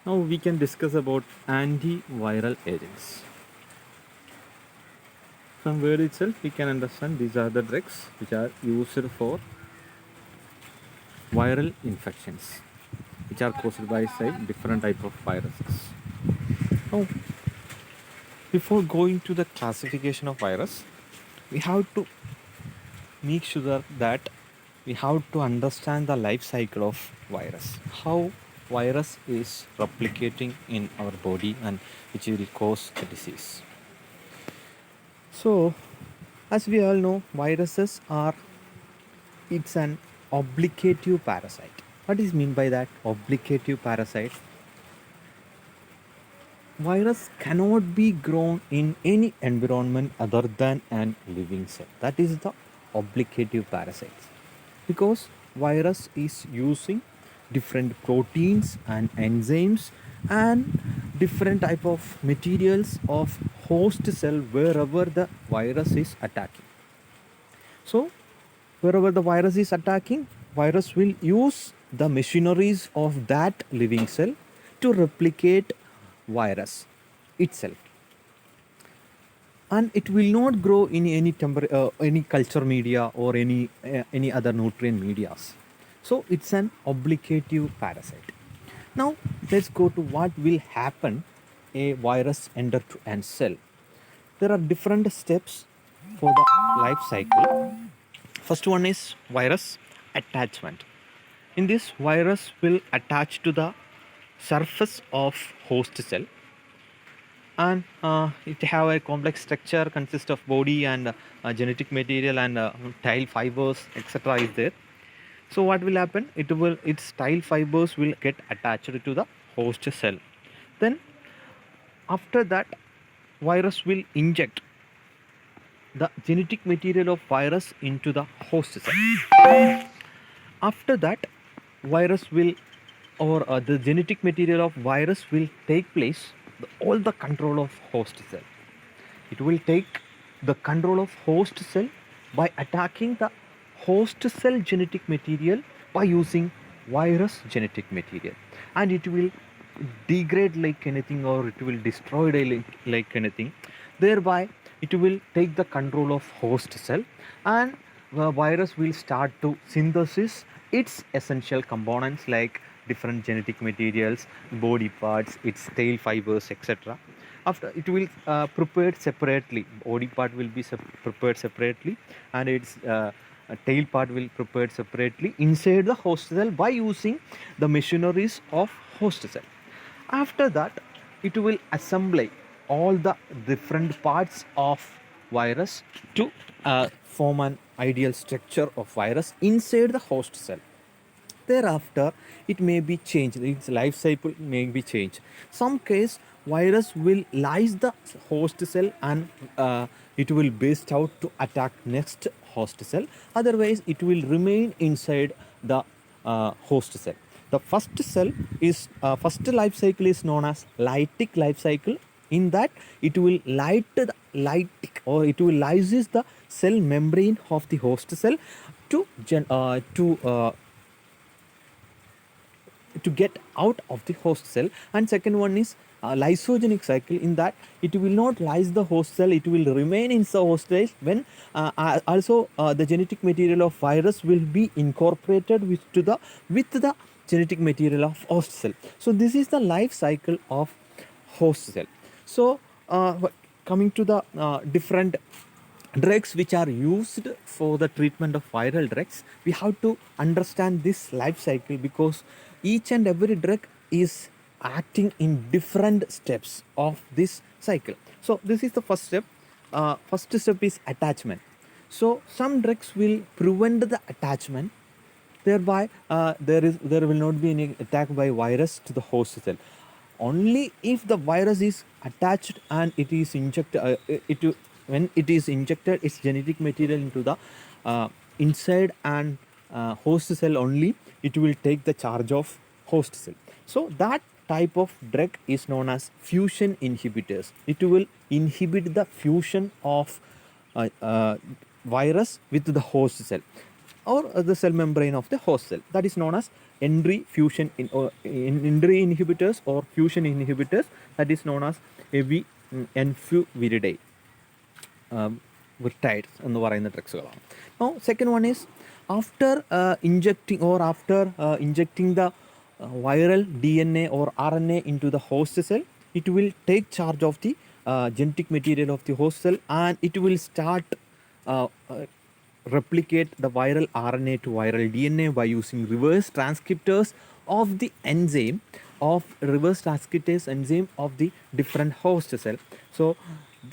Now we can discuss about antiviral agents. From word itself we can understand these are the drugs which are used for viral infections which are caused by different type of viruses. Now before going to the classification of virus, we have to make sure that we have to understand the life cycle of virus, how virus is replicating in our body and which will cause the disease. So as we all know, viruses are, it's an obligative parasite. What is mean by that obligative parasite? Virus cannot be grown in any environment other than an living cell. That is the obligative parasites, because virus is using different proteins and enzymes and different type of materials of host cell wherever the virus is attacking. So wherever the virus is attacking, virus will use the machineries of that living cell to replicate virus itself, and it will not grow in any culture media or any other nutrient medias. So it's an obligative parasite. Now let's go to what will happen a virus enter to an cell. There are different steps for the life cycle. First one is virus attachment. In this, virus will attach to the surface of host cell, and it have a complex structure consists of body and genetic material and tile fibers etc. is there. So what will happen, its tile fibers will get attached to the host cell. Then after that, virus will inject the genetic material of virus into the host cell. After that, virus will the genetic material of virus will take place all the control of host cell. It will take the control of host cell by attacking the host cell genetic material by using virus genetic material, and it will degrade like anything, or it will destroy like anything. Thereby it will take the control of host cell, and the virus will start to synthesis its essential components like different genetic materials, body parts, its tail fibers etc. After it will prepared separately, body part will be prepared separately, and its tail part will prepared separately inside the host cell by using the machineries of host cell. After that, it will assemble all the different parts of virus to form an ideal structure of virus inside the host cell. Thereafter, it may be changed, its life cycle may be changed. Some case, virus will lyse the host cell and it will burst out to attack next host cell. Otherwise, it will remain inside the host cell. The first cell is first life cycle is known as lytic life cycle. In that, it will lytic, or it will lysis the cell membrane of the host cell to get out of the host cell. And second one is lysogenic cycle. In that, it will not lyse the host cell, it will remain in the host cell when also the genetic material of virus will be incorporated with the genetic material of host cell. So this is the life cycle of host cell. So coming to the different drugs which are used for the treatment of viral drugs, we have to understand this life cycle, because each and every drug is acting in different steps of this cycle. So this is the first step. First step is attachment. So some drugs will prevent the attachment, thereby there will not be any attack by virus to the host cell. Only if the virus is attached and it is injected, when it is injected its genetic material into the inside and host cell, only it will take the charge of host cell. So that type of drug is known as fusion inhibitors. It will inhibit the fusion of virus with the host cell or the cell membrane of the host cell. That is known as entry fusion entry inhibitors or fusion inhibitors, that is known as heavy enfuviridine വിർട്ടൈഡ്സ് എന്ന് പറയുന്ന ഡ്രഗ്സുകളാണ്. Now second one is after injecting the viral DNA or RNA into the host cell, it will take charge of the genetic material of the host cell, and it will start uh, uh, replicate the viral RNA to viral DNA by using reverse transcriptase of the enzyme of the different host cell. So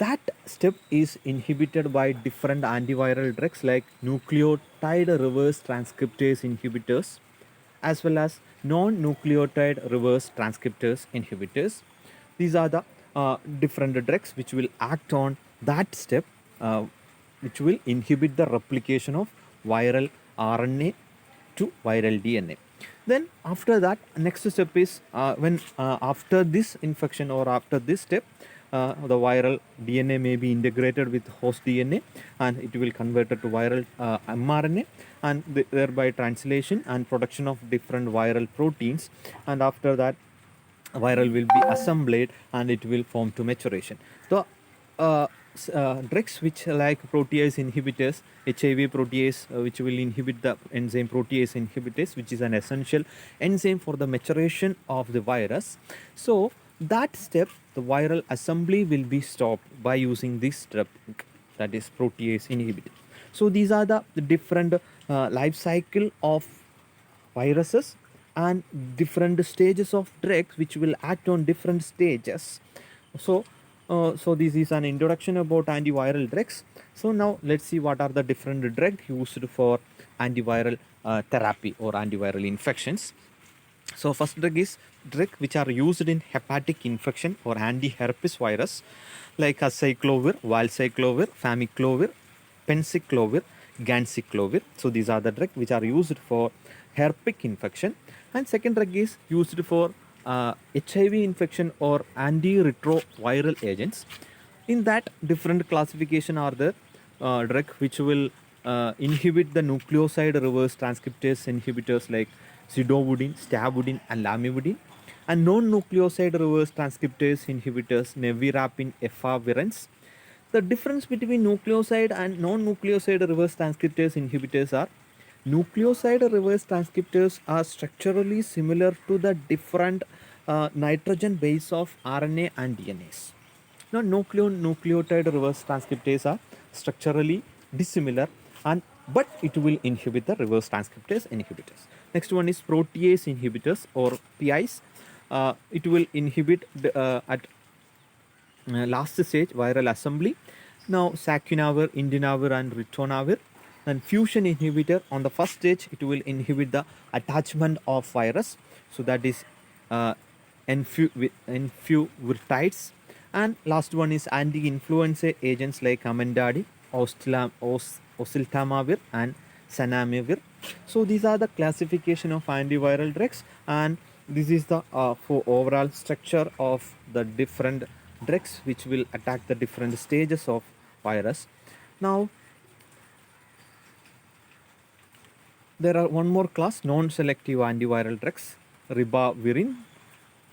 that step is inhibited by different antiviral drugs like nucleotide reverse transcriptase inhibitors as well as non-nucleotide reverse transcriptase inhibitors. These are the different drugs which will act on that step, which will inhibit the replication of viral RNA to viral DNA. Then after that, next step is when after this infection or after this step, the viral DNA may be integrated with host DNA and it will convert it to viral mRNA, and thereby translation and production of different viral proteins, and after that viral will be assembled and it will form to maturation. The drugs which like protease inhibitors, HIV protease, which will inhibit the enzyme protease inhibitase, which is an essential enzyme for the maturation of the virus. So that step, the viral assembly will be stopped by using this drug, that is protease inhibitor. So these are the different life cycle of viruses and different stages of drugs which will act on different stages. So this is an introduction about antiviral drugs. So now let's see what are the different drugs used for antiviral therapy or antiviral infections. So first drug is drug which are used in hepatic infection or anti-herpes virus like Acyclovir, Valcyclovir, Famiclovir, Penciclovir, Ganciclovir. So these are the drugs which are used for herpes infection. And second drug is used for HIV infection or antiretroviral agents. In that, different classification are the drug which will inhibit the nucleoside reverse transcriptase inhibitors like Zidovudine, Stabudine and Lamivudine, and non-nucleoside reverse transcriptase inhibitors Nevirapine, Efavirenz. The difference between nucleoside and non-nucleoside reverse transcriptase inhibitors are nucleoside reverse transcriptors are structurally similar to the different nitrogen base of RNA and DNAs. Now, nucleotide reverse transcriptase are structurally dissimilar, but it will inhibit the reverse transcriptase inhibitors. Next one is protease inhibitors or PIs. It will inhibit at last stage viral assembly. Now, sacunovir, indinavir and ritonavir. And fusion inhibitor, on the first stage it will inhibit the attachment of virus, so that is enfuvirtides. And last one is anti-influenza agents like amantadine, oseltamivir and zanamivir. So these are the classification of antiviral drugs, and this is the for overall structure of the different drugs which will attack the different stages of virus. Now there are one more class, non-selective antiviral drugs, ribavirin,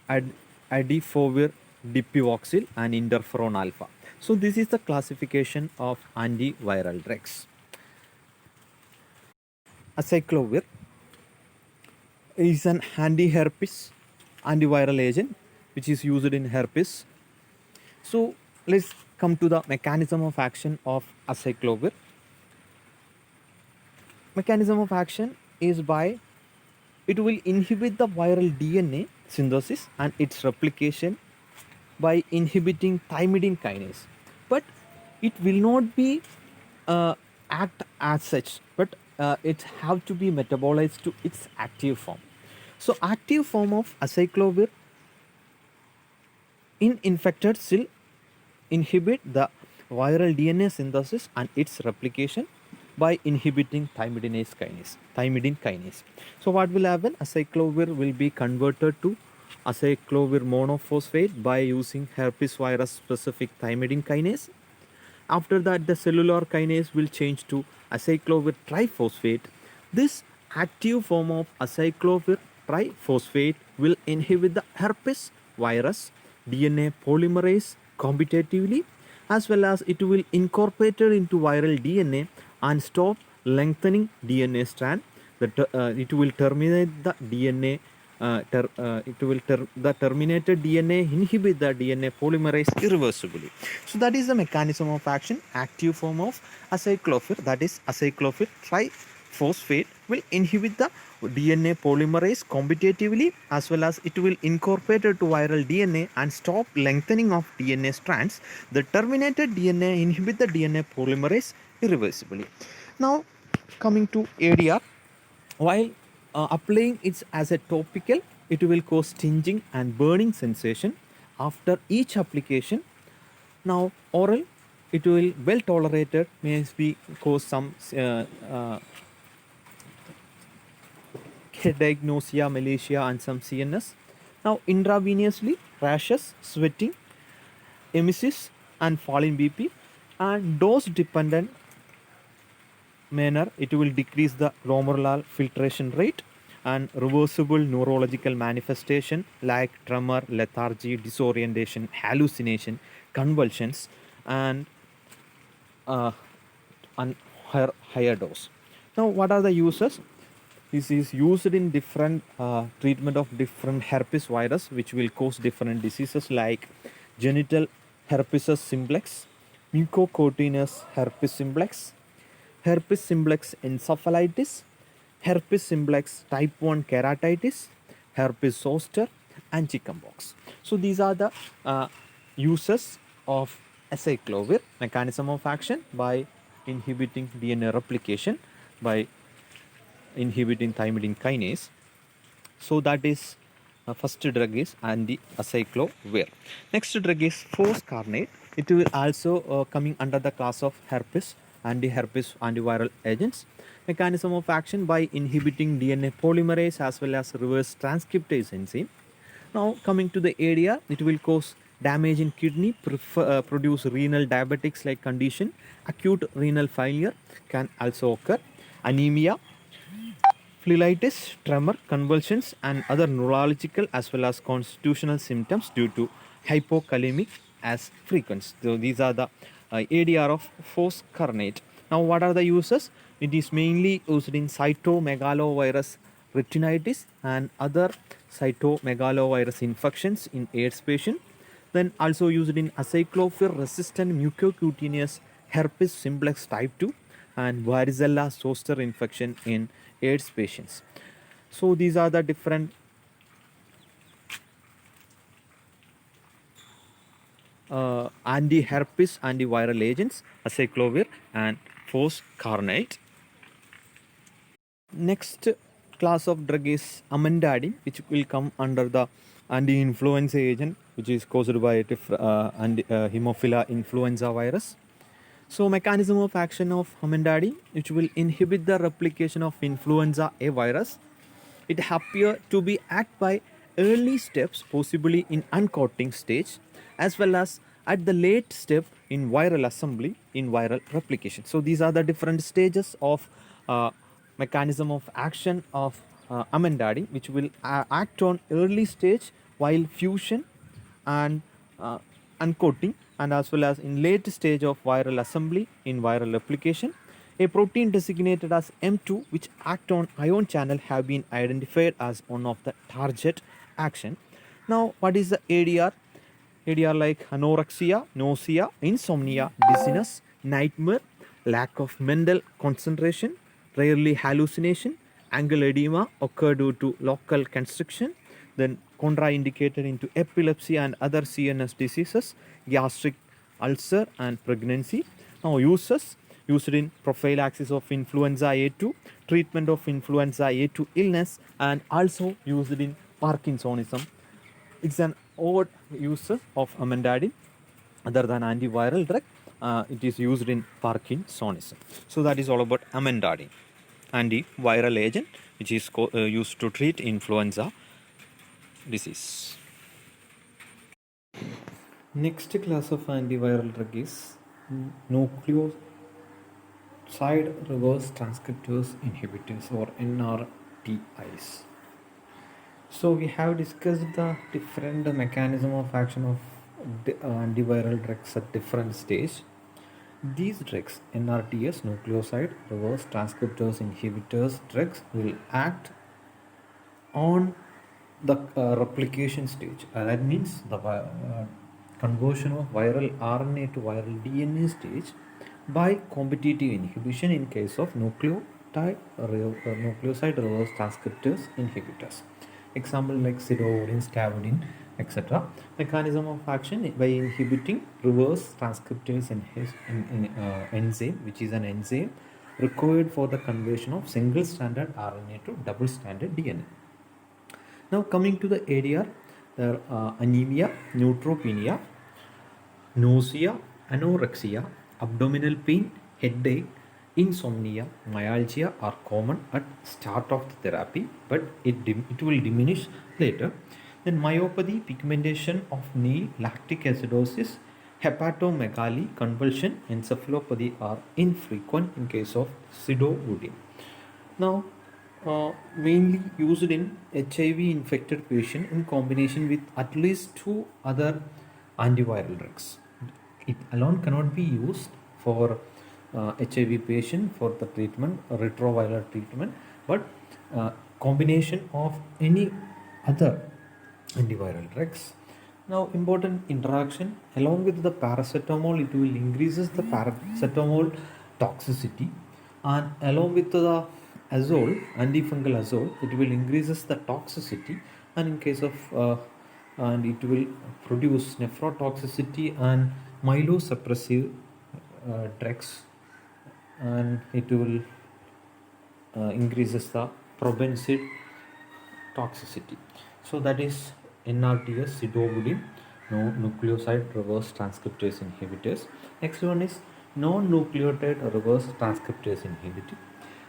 adifovir, dipivoxil and interferon alpha. So this is the classification of antiviral drugs. Acyclovir is an anti-herpes antiviral agent which is used in herpes. So let's come to the mechanism of action of Acyclovir. Mechanism of action is by it will inhibit the viral DNA synthesis and its replication by inhibiting thymidine kinase, but it will not be act as such, but it have to be metabolized to its active form. So active form of Acyclovir in infected cell inhibit the viral DNA synthesis and its replication by inhibiting thymidine kinase. So what will happen? Acyclovir will be converted to acyclovir monophosphate by using herpes virus specific thymidine kinase. After that, the cellular kinase will change to acyclovir triphosphate. This active form of acyclovir triphosphate will inhibit the herpes virus DNA polymerase competitively, as well as it will incorporate it into viral DNA and stop lengthening DNA strand. It will terminate the DNA. The terminated DNA inhibit the DNA polymerase irreversibly. So that is the mechanism of action. Active form of acyclovir, that is acyclovir triphosphate, will inhibit the DNA polymerase competitively, as well as it will incorporate it to viral DNA and stop lengthening of DNA strands. The terminated DNA inhibit the DNA polymerase irreversibly. Now coming to ADR, while applying it as a topical, it will cause stinging and burning sensation after each application. Now oral, it will well tolerated, may be cause some headache, nausea, malaise, and some CNS. Now intravenously, rashes, sweating, emesis, and fall in BP, and dose dependent manner, it will decrease the glomerular filtration rate and reversible neurological manifestation like tremor, lethargy, disorientation, hallucination, convulsions, and uh, higher dose. Now, what are the uses? This is used in different treatment of different herpes virus, which will cause different diseases like genital herpes simplex, mucocutaneous herpes simplex, herpes simplex encephalitis, herpes simplex type 1 keratitis, herpes zoster, and chickenpox. So these are the uses of acyclovir. Mechanism of action: by inhibiting DNA replication by inhibiting thymidine kinase. So that is first drug is anti-acyclovir. Next drug is foscarnet. It will also coming under the class of herpes, anti-herpes antiviral agents. Mechanism of action: by inhibiting DNA polymerase as well as reverse transcriptase enzyme. Now coming to the area, it will cause damage in kidney, produce renal diabetics like condition, acute renal failure can also occur, anemia, phlebitis, tremor, convulsions, and other neurological as well as constitutional symptoms due to hypokalemic as frequent. So these are the ADR of foscarnet. Now, what are the uses? It is mainly used in cytomegalovirus retinitis and other cytomegalovirus infections in AIDS patient. Then also used in acyclovir resistant mucocutaneous herpes simplex type 2 and varicella zoster infection in AIDS patients. So these are the different anti-herpes antiviral agents, acyclovir and foscarnet. Next class of drug is amantadine, which will come under the anti-influenza agent, which is caused by Haemophila influenza virus. So mechanism of action of amantadine, which will inhibit the replication of influenza A virus. It appear to be act by early steps, possibly in uncoating stage, as well as at the late step in viral assembly in viral replication. So these are the different stages of mechanism of action of amantadine, which will act on early stage while fusion and uncoating, and as well as in late stage of viral assembly in viral replication. A protein designated as M2 which act on ion channel have been identified as one of the target action. Now what is the ADR? ADR like anorexia, nausea, insomnia, dizziness, nightmare, lack of mental concentration, rarely hallucination, angle edema occur due to local constriction, then contraindicated into epilepsy and other CNS diseases, gastric ulcer and pregnancy. Now uses: used in prophylaxis of influenza A2, treatment of influenza A2 illness, and also used in Parkinsonism. It's an odd use of amantadine other than antiviral drug. It is used in Parkinsonism. So that is all about amantadine, antiviral agent which is used to treat influenza disease. Next class of antiviral drug is nucleoside reverse transcriptase inhibitors or NRTIs. So we have discussed the different mechanism of action of antiviral drugs at different stage. These drugs, NRTs, nucleoside reverse transcriptase inhibitors drugs, will act on the replication stage. That means the conversion of viral RNA to viral DNA stage by competitive inhibition in case of nucleoside reverse transcriptase inhibitors. Example like Zidovudine, Stavudine, etc. Mechanism of action by inhibiting reverse transcriptase enzyme, which is an enzyme required for the conversion of single stranded RNA to double stranded DNA. Now coming to the ADR, there are anemia, neutropenia, nausea, anorexia, abdominal pain, headache, insomnia, myalgia are common at start of the therapy, but it will diminish later. Then myopathy, pigmentation of nail, lactic acidosis, hepatomegaly, convulsion, encephalopathy are infrequent in case of Zidovudine. Now, mainly used in HIV infected patient in combination with at least two other antiviral drugs. It alone cannot be used for HIV patient for the treatment, retroviral treatment, but combination of any other antiviral drugs. Now, important interaction along with the paracetamol, it will increases the paracetamol toxicity, and along with the azole, antifungal azole, it will increases the toxicity, and in case of and it will produce nephrotoxicity and myelosuppressive drugs, and it will increases the probenecid toxicity. So that is NRTS, Zidovudine, no nucleoside reverse transcriptase inhibitors. Next one is non-nucleotide reverse transcriptase inhibitor,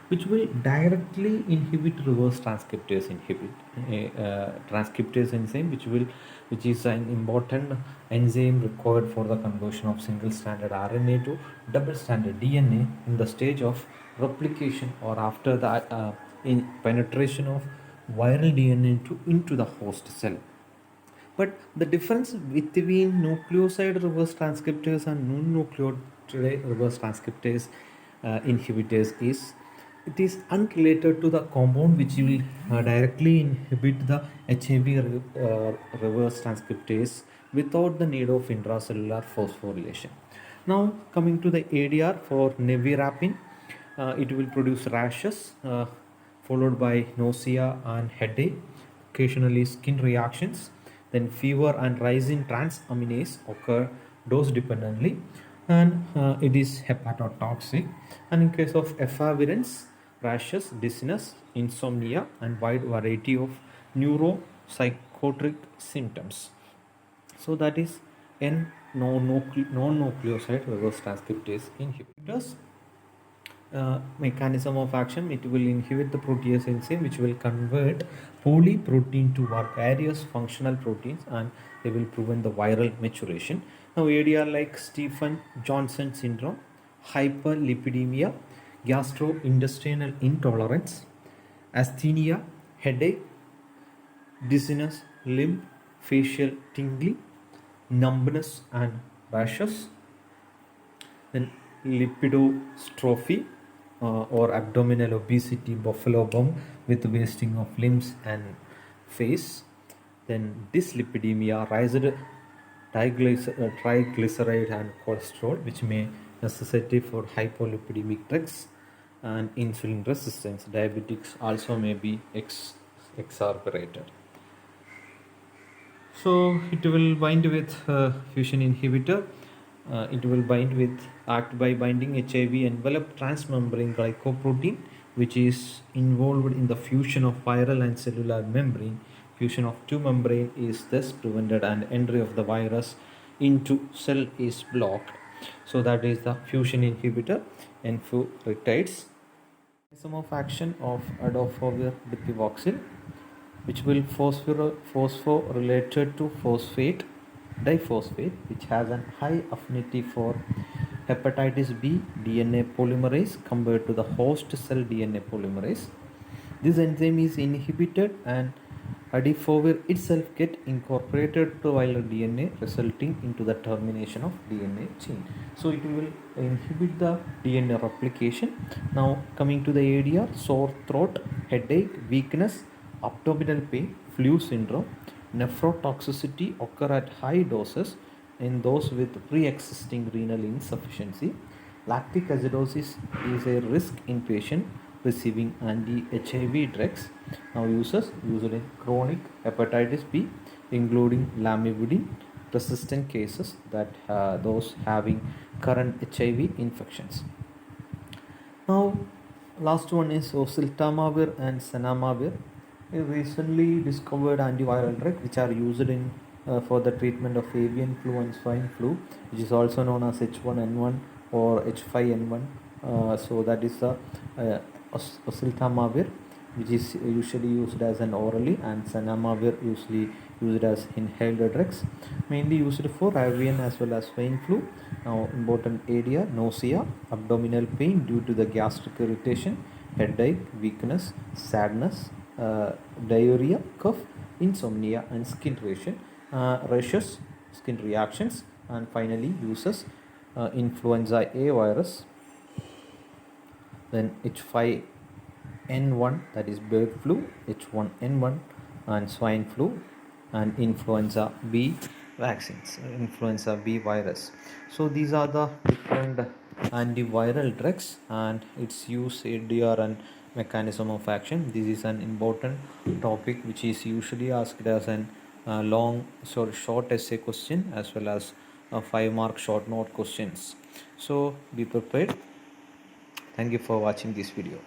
which will directly inhibit reverse transcriptase transcriptase enzyme, which is an important enzyme required for the conversion of single stranded RNA to double stranded DNA in the stage of replication or after the in penetration of viral DNA into the host cell. But the difference between nucleoside reverse transcriptase and non-nucleotide reverse transcriptase inhibitors is it is unrelated to the compound which will directly inhibit the HIV reverse transcriptase without the need of intracellular phosphorylation. Now coming to the ADR for nevirapine, it will produce rashes followed by nausea and headache, occasionally skin reactions, then fever and rise in transaminase occur dose dependently, and it is hepatotoxic. And in case of efavirenz, rashes, dizziness, insomnia, and wide variety of neuropsychotic symptoms. So that is non-nucleoside reverse transcriptase inhibitors. Mechanism of action, it will inhibit the protease enzyme which will convert polyprotein to various functional proteins, and they will prevent the viral maturation. Now ADR like Stephen Johnson syndrome, hyperlipidemia, gastrointestinal intolerance, asthenia, headache, dizziness, limb, facial tingling, numbness and rashes, then lipidostrophy or abdominal obesity, buffalo bum with wasting of limbs and face, then dyslipidemia, raised triglyceride and cholesterol, which may necessitate for hypolipidemic drugs, and insulin resistance. Diabetics also may be exacerbated. So it will bind with fusion inhibitor. It will act by binding HIV enveloped transmembrane glycoprotein, which is involved in the fusion of viral and cellular membrane. Fusion of two membrane is thus prevented and entry of the virus into cell is blocked. So that is the fusion inhibitor, enfuratides. Mechanism of action of adofovir dipivoxil, which will phosphorylated to phosphate diphosphate, which has a high affinity for hepatitis B DNA polymerase compared to the host cell DNA polymerase. This enzyme is inhibited and Adifovir itself get incorporated to viral DNA, resulting into the termination of DNA chain. So it will inhibit the DNA replication. Now coming to the ADR: sore throat, headache, weakness, abdominal pain, flu syndrome. Nephrotoxicity occur at high doses in those with pre-existing renal insufficiency. Lactic acidosis is a risk in patients receiving anti-HIV drugs. Now uses used in chronic hepatitis B, including lamivudine resistant cases, that those having current HIV infections. Now, last one is oseltamivir and sanamivir, a recently discovered antiviral drug which are used in for the treatment of avian flu and swine flu, which is also known as H1N1 or H5N1. So that is the oseltamivir, which is usually used as an orally, and sanamivir usually used as inhaled drugs, mainly used for avian as well as swine flu. Now important area: nausea, abdominal pain due to the gastric irritation, headache, weakness, sadness, diarrhea, cough, insomnia, and skin rashes, skin reactions, and finally uses influenza A virus, then H5N1, that is bird flu, H1N1 and swine flu, and influenza B vaccines, influenza B virus. So these are the different antiviral drugs and its use, ADR, and mechanism of action. This is an important topic which is usually asked as an short essay question as well as 5-mark short note questions. So be prepared. Thank you for watching this video.